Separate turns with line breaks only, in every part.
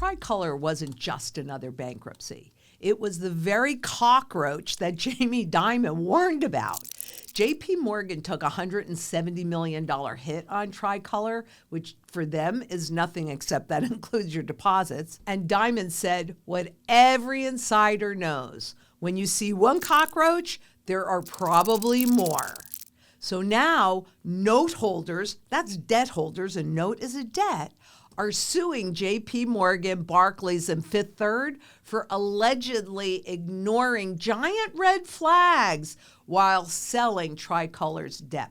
Tricolor wasn't just another bankruptcy. It was the very cockroach that Jamie Dimon warned about. JP Morgan took a $170 million hit on Tricolor, which for them is nothing except that includes your deposits. And Dimon said what every insider knows. When you see one cockroach, there are probably more. So now note holders, that's debt holders, and note is a debt, are suing JP Morgan, Barclays, and Fifth Third for allegedly ignoring giant red flags while selling Tricolor's debt.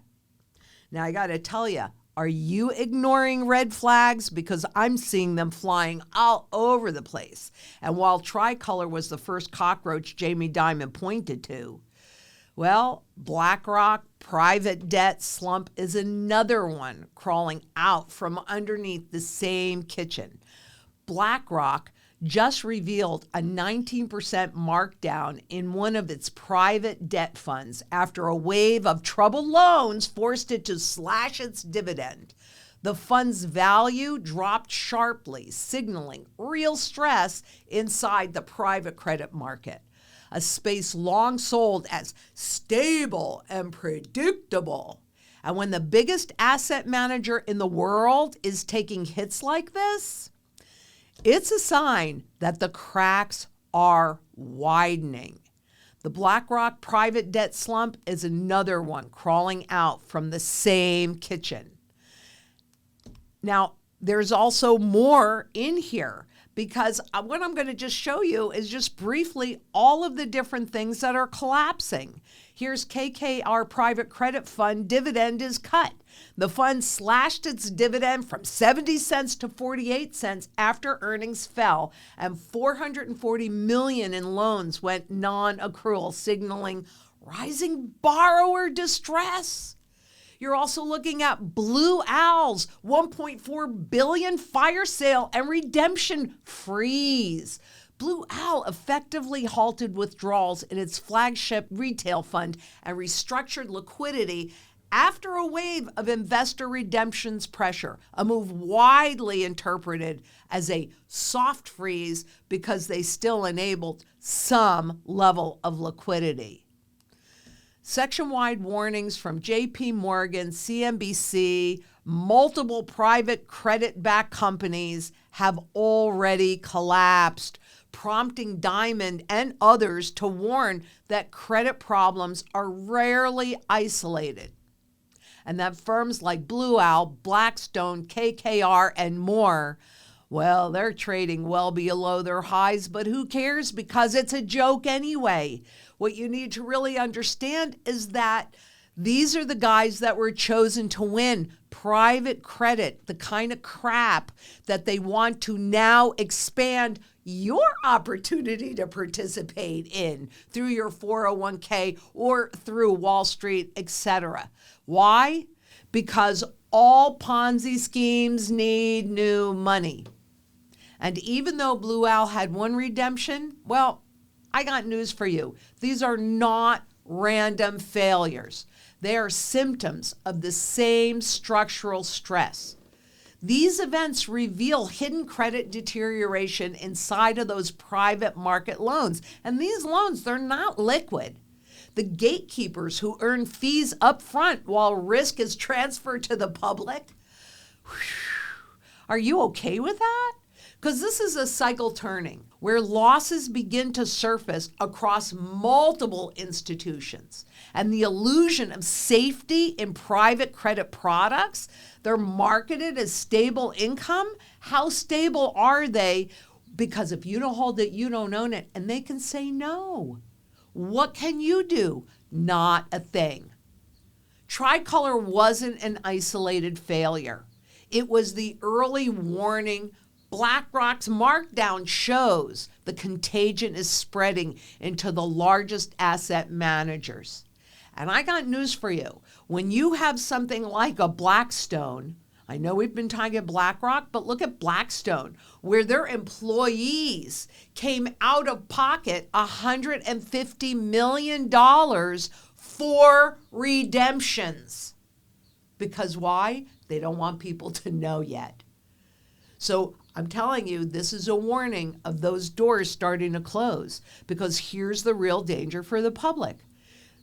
Now, I got to tell you, are you ignoring red flags? Because I'm seeing them flying all over the place. And while Tricolor was the first cockroach Jamie Dimon pointed to, well, BlackRock private debt slump is another one crawling out from underneath the same kitchen. BlackRock just revealed a 19% markdown in one of its private debt funds after a wave of troubled loans forced it to slash its dividend. The fund's value dropped sharply, signaling real stress inside the private credit market, a space long sold as stable and predictable. And when the biggest asset manager in the world is taking hits like this, it's a sign that the cracks are widening. The BlackRock private debt slump is another one crawling out from the same kitchen. Now, there's also more in here, because what I'm going to just show you is just briefly all of the different things that are collapsing. Here's KKR Private Credit Fund dividend is cut. The fund slashed its dividend from 70 cents to 48 cents after earnings fell, and $440 million in loans went non-accrual, signaling rising borrower distress. You're also looking at Blue Owl's $1.4 billion fire sale and redemption freeze. Blue Owl effectively halted withdrawals in its flagship retail fund and restructured liquidity after a wave of investor redemptions pressure, a move widely interpreted as a soft freeze because they still enabled some level of liquidity. Section-wide warnings from JP Morgan, CNBC, multiple private credit-backed companies have already collapsed, prompting Diamond and others to warn that credit problems are rarely isolated, and that firms like Blue Owl, Blackstone, KKR, and more, well, they're trading well below their highs, but who cares, because it's a joke anyway. What you need to really understand is that these are the guys that were chosen to win private credit, the kind of crap that they want to now expand your opportunity to participate in through your 401k or through Wall Street, etc. Why? Because all Ponzi schemes need new money. And even though Blue Owl had one redemption, well, I got news for you. These are not random failures. They are symptoms of the same structural stress. These events reveal hidden credit deterioration inside of those private market loans. And these loans, they're not liquid. The gatekeepers who earn fees up front while risk is transferred to the public. Are you okay with that? Because this is a cycle turning where losses begin to surface across multiple institutions. And the illusion of safety in private credit products, they're marketed as stable income. How stable are they? Because if you don't hold it, you don't own it. And they can say no. What can you do? Not a thing. Tricolor wasn't an isolated failure. It was the early warning. BlackRock's markdown shows the contagion is spreading into the largest asset managers. And I got news for you. When you have something like a Blackstone, I know we've been talking about BlackRock, but look at Blackstone, where their employees came out of pocket $150 million for redemptions. Because why? They don't want people to know yet. So I'm telling you, this is a warning of those doors starting to close, because here's the real danger for the public.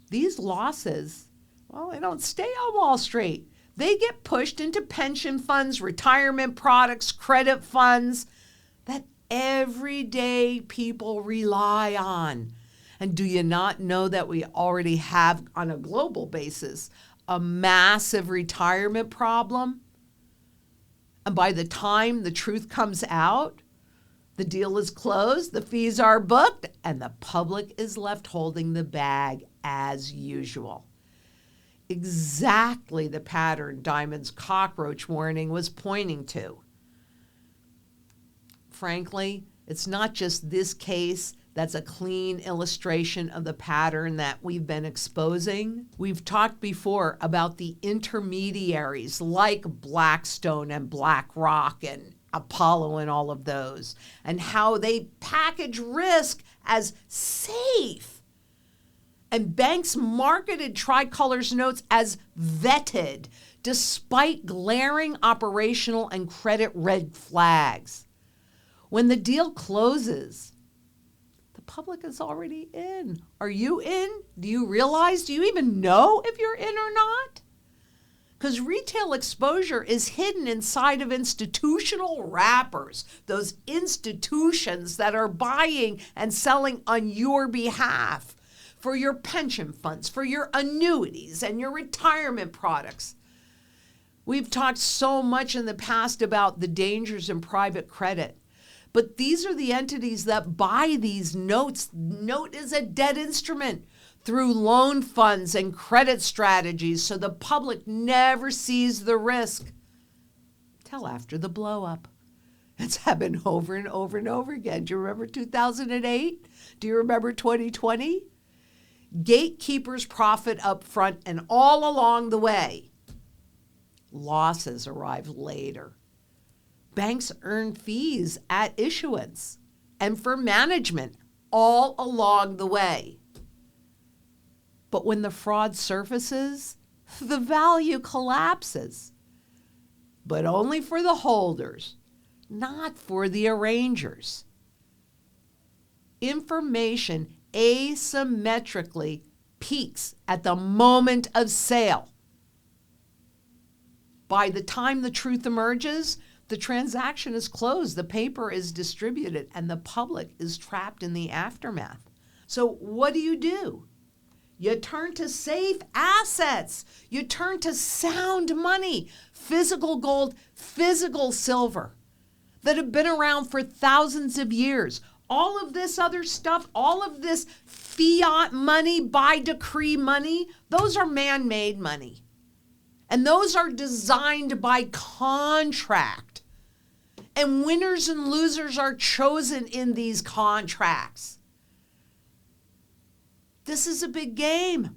These losses, well, they don't stay on Wall Street. They get pushed into pension funds, retirement products, credit funds that everyday people rely on. And do you not know that we already have, on a global basis, a massive retirement problem? And by the time the truth comes out, the deal is closed, the fees are booked, and the public is left holding the bag as usual. Exactly the pattern Diamond's cockroach warning was pointing to. Frankly, it's not just this case that's a clean illustration of the pattern that we've been exposing. We've talked before about the intermediaries like Blackstone and BlackRock and Apollo and all of those, and how they package risk as safe. And banks marketed Tricolor's notes as vetted, despite glaring operational and credit red flags. When the deal closes, the public is already in. Are you in? Do you realize? Do you even know if you're in or not? Because retail exposure is hidden inside of institutional wrappers, those institutions that are buying and selling on your behalf for your pension funds, for your annuities and your retirement products. We've talked so much in the past about the dangers in private credit. But these are the entities that buy these notes. Note is a debt instrument through loan funds and credit strategies, so the public never sees the risk till after the blow up. It's happened over and over and over again. Do you remember 2008? Do you remember 2020? Gatekeepers profit up front and all along the way. Losses arrive later. Banks earn fees at issuance and for management all along the way. But when the fraud surfaces, the value collapses. But only for the holders, not for the arrangers. Information asymmetrically peaks at the moment of sale. By the time the truth emerges, the transaction is closed, the paper is distributed, and the public is trapped in the aftermath. So what do? You turn to safe assets. You turn to sound money, physical gold, physical silver that have been around for thousands of years. All of this other stuff, all of this fiat money, by decree money, those are man-made money. And those are designed by contract. And winners and losers are chosen in these contracts. This is a big game.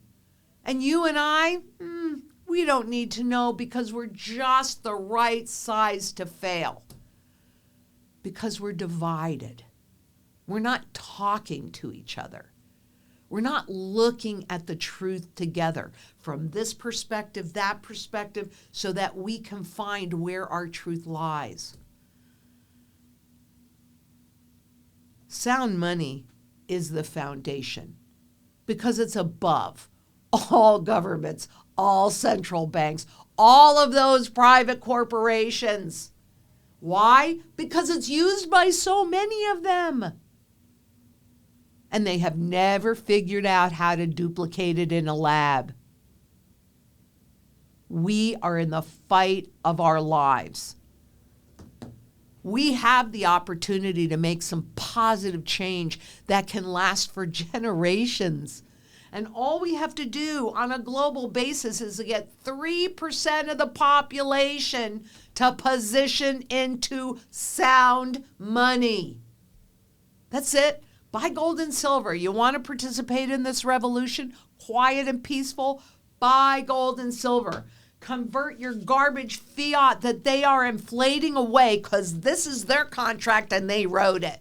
And you and I, we don't need to know, because we're just the right size to fail. Because we're divided. We're not talking to each other. We're not looking at the truth together from this perspective, that perspective, so that we can find where our truth lies. Sound money is the foundation because it's above all governments, all central banks, all of those private corporations. Why? Because it's used by so many of them. And they have never figured out how to duplicate it in a lab. We are in the fight of our lives. We have the opportunity to make some positive change that can last for generations. And all we have to do on a global basis is to get 3% of the population to position into sound money. That's it. Buy gold and silver. You want to participate in this revolution? Quiet and peaceful? Buy gold and silver. Convert your garbage fiat that they are inflating away, because this is their contract and they wrote it.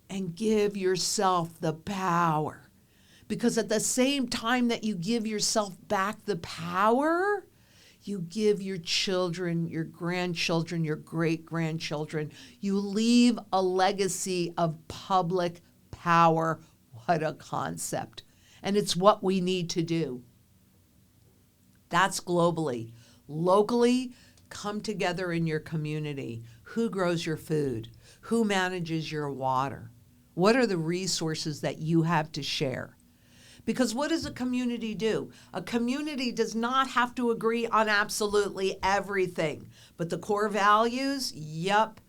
And give yourself the power. Because at the same time that you give yourself back the power, You give your children, your grandchildren, your great-grandchildren. You leave a legacy of public power. What a concept. And it's what we need to do. That's globally. Locally, come together in your community. Who grows your food? Who manages your water? What are the resources that you have to share? Because what does a community do? A community does not have to agree on absolutely everything. But the core values, yep.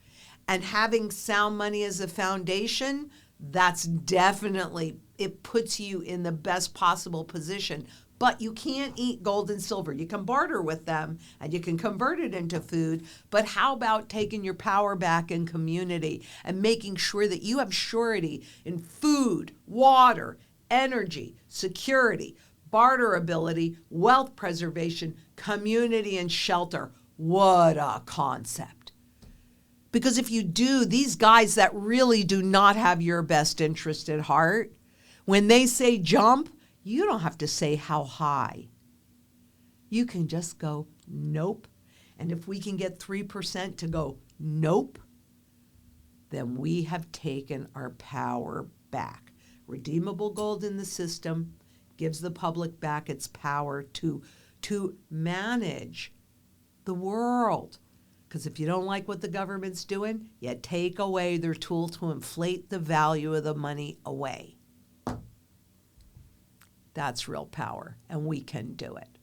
And having sound money as a foundation, that's definitely, it puts you in the best possible position. But you can't eat gold and silver. You can barter with them and you can convert it into food. But how about taking your power back in community and making sure that you have surety in food, water, energy, security, barterability, wealth preservation, community, and shelter? What a concept. Because if you do, these guys that really do not have your best interest at heart, when they say jump, you don't have to say how high. You can just go, nope. And if we can get 3% to go, nope, then we have taken our power back. Redeemable gold in the system gives the public back its power to manage the world. Because if you don't like what the government's doing, you take away their tool to inflate the value of the money away. That's real power, and we can do it.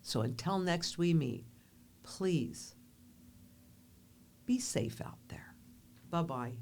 So until next we meet, please be safe out there. Bye-bye.